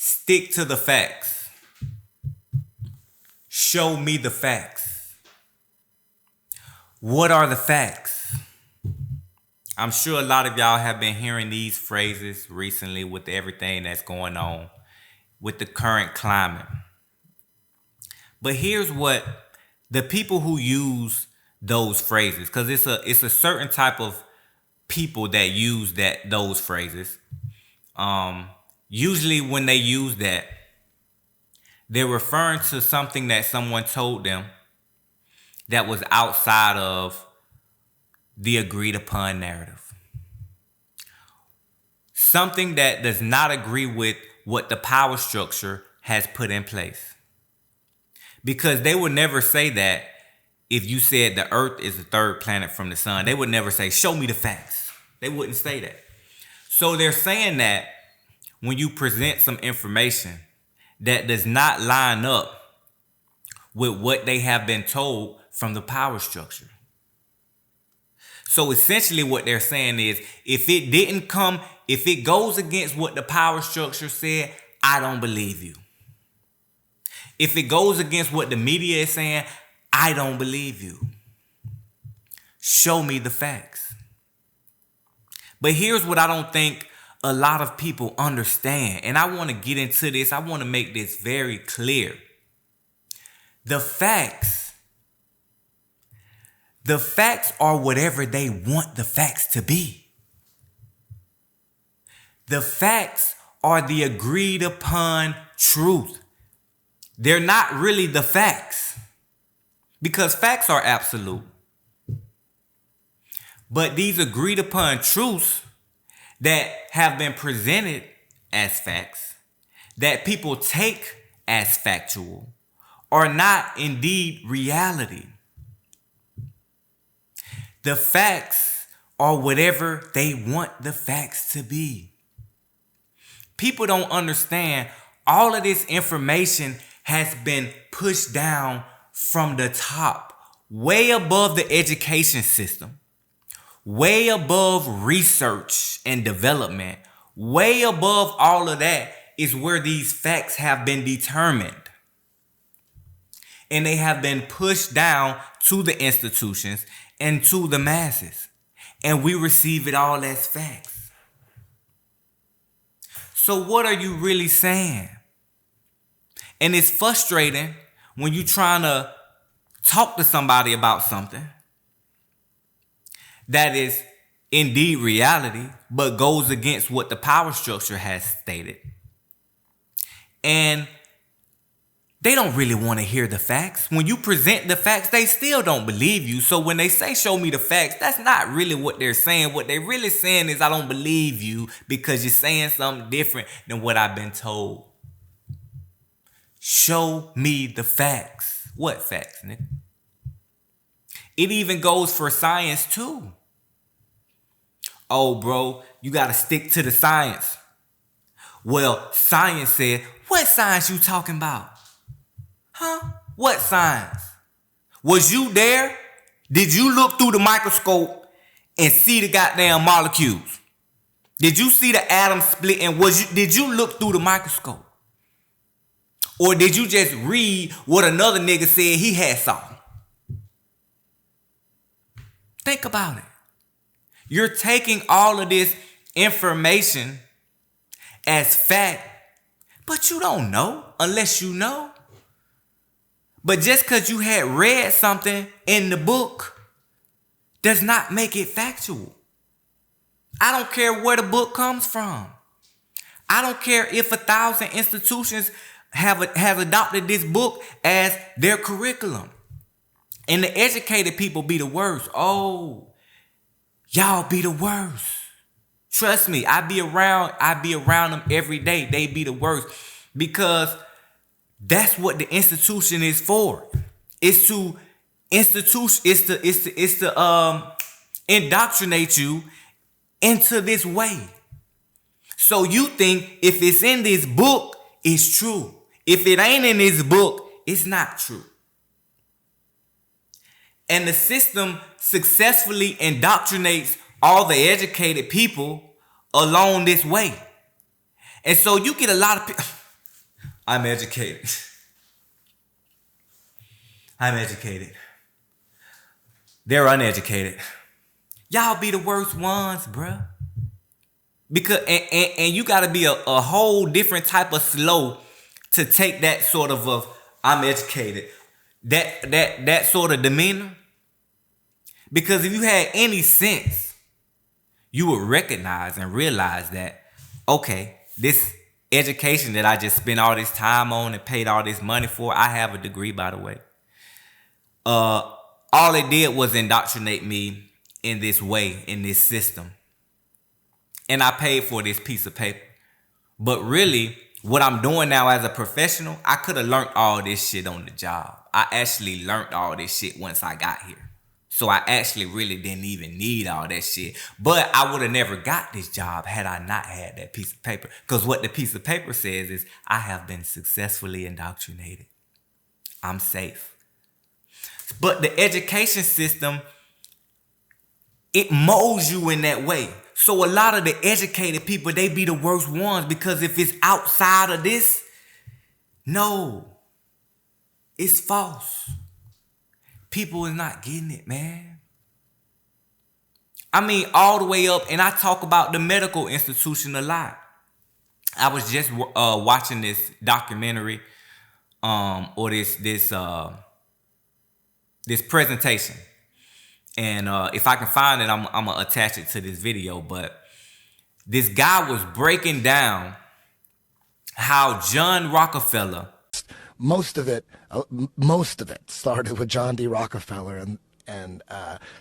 Stick to the facts. Show me the facts. What are the facts? I'm sure a lot of y'all have been hearing these phrases recently with everything that's going on with the current climate. But here's what the people who use those phrases, because it's a certain type of people that use those phrases. Usually when they use that, they're referring to something that someone told them that was outside of the agreed upon narrative. Something that does not agree with what the power structure has put in place. Because they would never say that if you said the earth is the third planet from the sun. They would never say, show me the facts. They wouldn't say that. So they're saying that when you present some information that does not line up with what they have been told from the power structure. So essentially what they're saying is, if it goes against what the power structure said, I don't believe you. If it goes against what the media is saying, I don't believe you. Show me the facts. But here's what I don't think a lot of people understand. And I want to get into this. I want to make this very clear. The facts are whatever they want the facts to be. The facts are the agreed upon truth. They're not really the facts, because facts are absolute. But these agreed upon truths that have been presented as facts, that people take as factual, are not indeed reality. The facts are whatever they want the facts to be. People don't understand all of this information has been pushed down from the top, way above the education system, way above research and development, way above all of that is where these facts have been determined. And they have been pushed down to the institutions and to the masses. And we receive it all as facts. So what are you really saying? And it's frustrating when you're trying to talk to somebody about something that is indeed reality, but goes against what the power structure has stated. And they don't really want to hear the facts. When you present the facts, they still don't believe you. So when they say, show me the facts, that's not really what they're saying. What they're really saying is, I don't believe you because you're saying something different than what I've been told. Show me the facts. What facts, nigga? It even goes for science too. Oh, bro, you got to stick to the science. Well, science said, what science you talking about? Huh? What science? Was you there? Did you look through the microscope and see the goddamn molecules? Did you see the atoms split? And did you look through the microscope? Or did you just read what another nigga said he had saw? Think about it. You're taking all of this information as fact, but you don't know unless you know. But just because you had read something in the book does not make it factual. I don't care where the book comes from. I don't care if 1,000 institutions have adopted this book as their curriculum. And the educated people be the worst. Oh, y'all be the worst. Trust me, I be around them every day. They be the worst. Because that's what the institution is for. It's to indoctrinate you into this way. So you think if it's in this book, it's true. If it ain't in this book, it's not true. And the system successfully indoctrinates all the educated people along this way. And so you get a lot of people. I'm educated. I'm educated. They're uneducated. Y'all be the worst ones, bruh. Because and you gotta be a whole different type of slow to take that sort of I'm educated. That sort of demeanor. Because if you had any sense, you would recognize and realize that, okay, this education that I just spent all this time on and paid all this money for, I have a degree, by the way. All it did was indoctrinate me in this way, in this system. And I paid for this piece of paper. But really, what I'm doing now as a professional, I could have learned all this shit on the job. I actually learned all this shit once I got here. So I actually really didn't even need all that shit. But I would have never got this job had I not had that piece of paper. Because what the piece of paper says is, I have been successfully indoctrinated. I'm safe. But the education system, it molds you in that way. So a lot of the educated people, they be the worst ones, because if it's outside of this, no, it's false. People is not getting it, man. I mean, all the way up, and I talk about the medical institution a lot. I was just watching this documentary, or this presentation, and if I can find it, I'm gonna attach it to this video. But this guy was breaking down how John Rockefeller. Most of it started with John D. Rockefeller and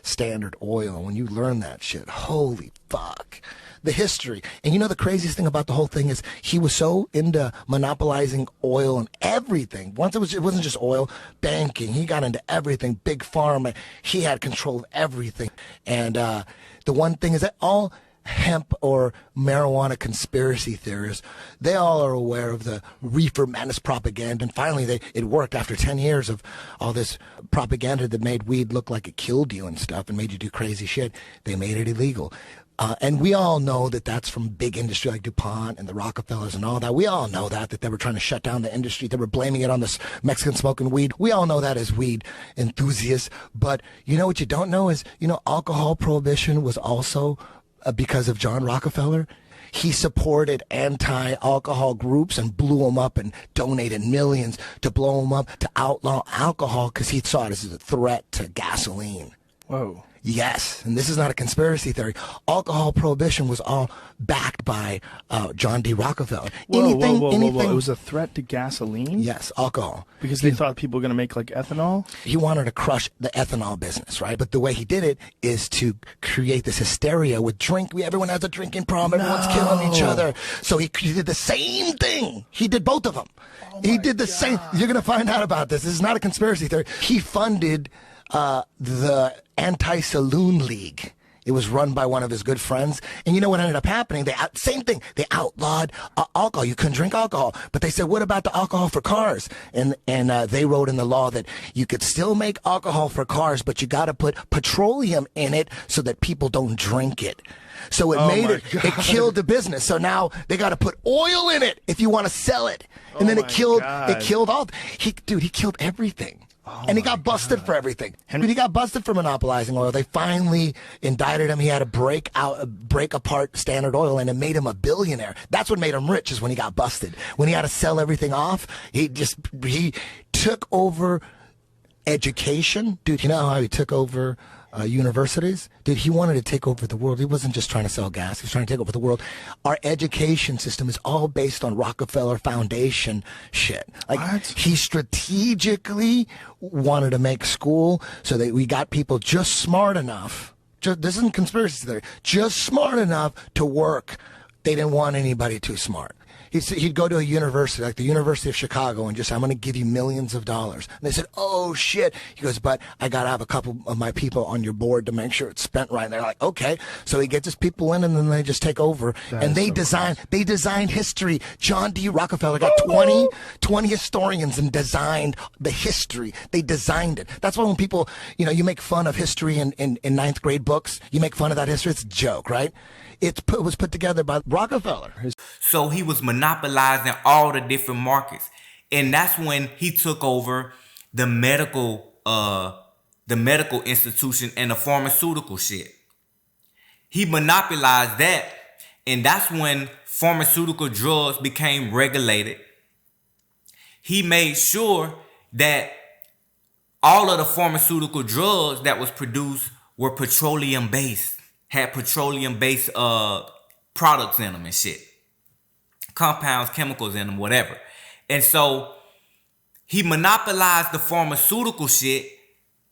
Standard Oil. And when you learn that shit, holy fuck, the history. And you know the craziest thing about the whole thing is he was so into monopolizing oil and everything. Once it wasn't just oil, banking. He got into everything, big pharma. He had control of everything. And the one thing is that all hemp or marijuana conspiracy theorists, they all are aware of the reefer madness propaganda, and finally it worked after 10 years of all this propaganda that made weed look like it killed you and stuff and made you do crazy shit. They made it illegal. And we all know that that's from big industry like DuPont and the Rockefellers and all that. We all know that they were trying to shut down the industry. They were blaming it on this Mexican smoking weed. We all know that as weed enthusiasts. But you know what you don't know is, alcohol prohibition was also because of John Rockefeller. He supported anti-alcohol groups and blew them up and donated millions to blow them up, to outlaw alcohol because he saw it as a threat to gasoline. Whoa. Yes, and this is not a conspiracy theory. Alcohol prohibition was all backed by John D. Rockefeller. Whoa. It was a threat to gasoline? Yes, alcohol. Because they thought people were going to make like ethanol? He wanted to crush the ethanol business, right? But the way he did it is to create this hysteria with drink. Everyone has a drinking problem. Everyone's killing each other. So he did the same thing. He did both of them. He did the same. You're going to find out about this. This is not a conspiracy theory. He funded the Anti-Saloon League. It was run by one of his good friends. And you know what ended up happening? Same thing. They outlawed alcohol. You couldn't drink alcohol. But they said, what about the alcohol for cars? And they wrote in the law that you could still make alcohol for cars, but you got to put petroleum in it so that people don't drink it. So it killed the business. So now they got to put oil in it if you want to sell it. And then it killed all. He killed everything. And he got busted for everything. He got busted for monopolizing oil. They finally indicted him. He had to break apart Standard Oil, and it made him a billionaire. That's what made him rich, is when he got busted. When he had to sell everything off, he took over education. Dude, you know how he took over universities? Dude, he wanted to take over the world. He wasn't just trying to sell gas. He was trying to take over the world. Our education system is all based on Rockefeller Foundation shit. Like, what? He strategically wanted to make school so that we got people just smart enough. This isn't conspiracy theory. Just smart enough to work. They didn't want anybody too smart. He'd go to a university, like the University of Chicago, and just say, I'm going to give you millions of dollars. And they said, oh, shit. He goes, but I got to have a couple of my people on your board to make sure it's spent right. And they're like, okay. So he gets his people in, and then they just take over. And they designed history. John D. Rockefeller got 20 historians and designed the history. They designed it. That's why when people, you make fun of history in ninth grade books, you make fun of that history. It's a joke, right? It was put together by Rockefeller. So he was monopolizing monopolizing all the different markets. And that's when he took over the medical institution and the pharmaceutical shit. He monopolized that, and that's when pharmaceutical drugs became regulated. He made sure that all of the pharmaceutical drugs that was produced were petroleum based, had petroleum based products in them and shit, compounds, chemicals in them, whatever. And so he monopolized the pharmaceutical shit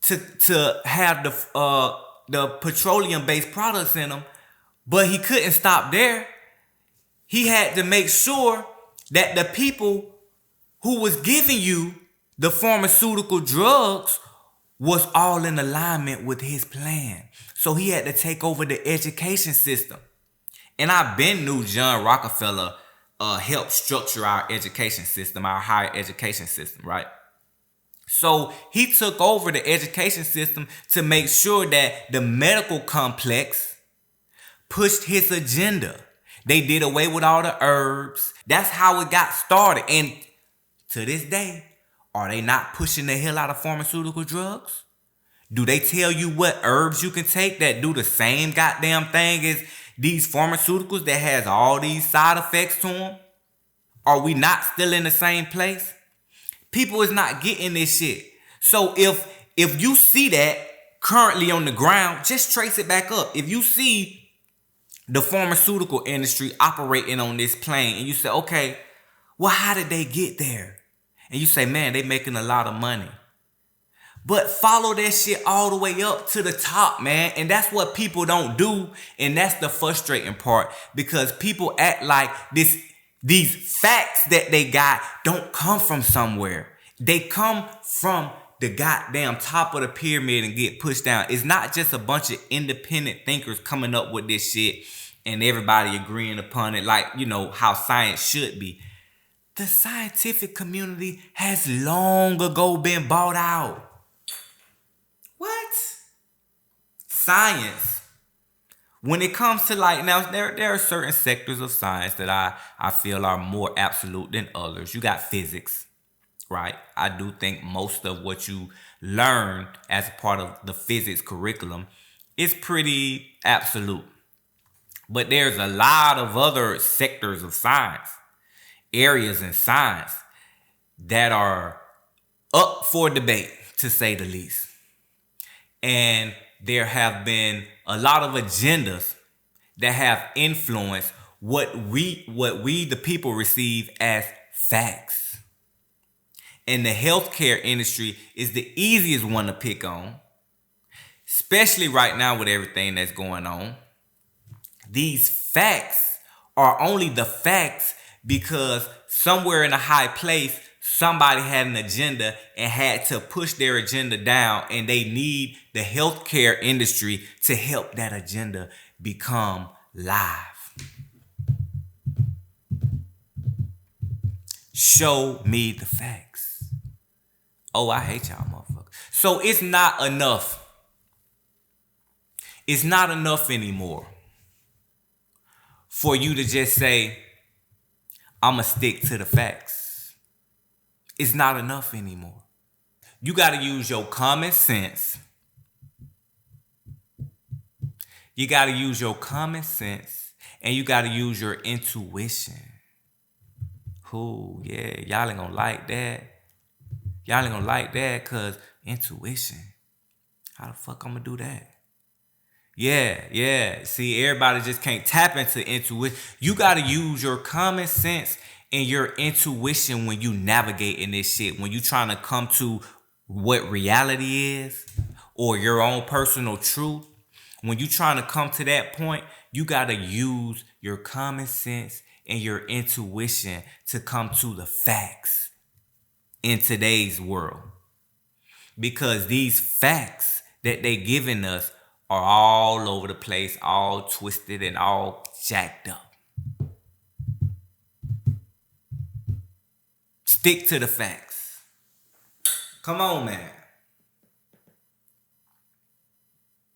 to have the petroleum based products in them, but he couldn't stop there. He had to make sure that the people who was giving you the pharmaceutical drugs was all in alignment with his plan. So he had to take over the education system. And I been knew John Rockefeller helped structure our education system, our higher education system, right? So he took over the education system to make sure that the medical complex pushed his agenda. They did away with all the herbs. That's how it got started. And to this day, are they not pushing the hell out of pharmaceutical drugs? Do they tell you what herbs you can take that do the same goddamn thing as these pharmaceuticals that has all these side effects to them? Are we not still in the same place? People is not getting this shit. So if you see that currently on the ground, just trace it back up. If you see the pharmaceutical industry operating on this plane and you say, okay, well, how did they get there? And you say, man, they making a lot of money. But follow that shit all the way up to the top, man. And that's what people don't do. And that's the frustrating part, because people act like these facts that they got don't come from somewhere. They come from the goddamn top of the pyramid and get pushed down. It's not just a bunch of independent thinkers coming up with this shit and everybody agreeing upon it like, you know, how science should be. The scientific community has long ago been bought out. What? Science. When it comes to like, now there are certain sectors of science that I feel are more absolute than others. You got physics, right? I do think most of what you learn as a part of the physics curriculum is pretty absolute. But there's a lot of other sectors of science, areas in science that are up for debate, to say the least. And there have been a lot of agendas that have influenced what we the people receive as facts. And the healthcare industry is the easiest one to pick on, especially right now with everything that's going on. These facts are only the facts because somewhere in a high place, somebody had an agenda and had to push their agenda down, and they need the healthcare industry to help that agenda become live. Show me the facts. Oh, I hate y'all motherfuckers. So it's not enough. It's not enough anymore for you to just say, I'ma stick to the facts. It's not enough anymore. You got to use your common sense. You got to use your common sense, and you got to use your intuition. Ooh, yeah, y'all ain't gonna like that. Y'all ain't gonna like that, cause intuition. How the fuck I'm gonna do that? Yeah. See, everybody just can't tap into intuition. You got to use your common sense and your intuition when you navigate in this shit. When you trying to come to what reality is or your own personal truth. When you trying to come to that point, you got to use your common sense and your intuition to come to the facts in today's world. Because these facts that they giving us are all over the place, all twisted and all jacked up. Stick to the facts. Come on, man.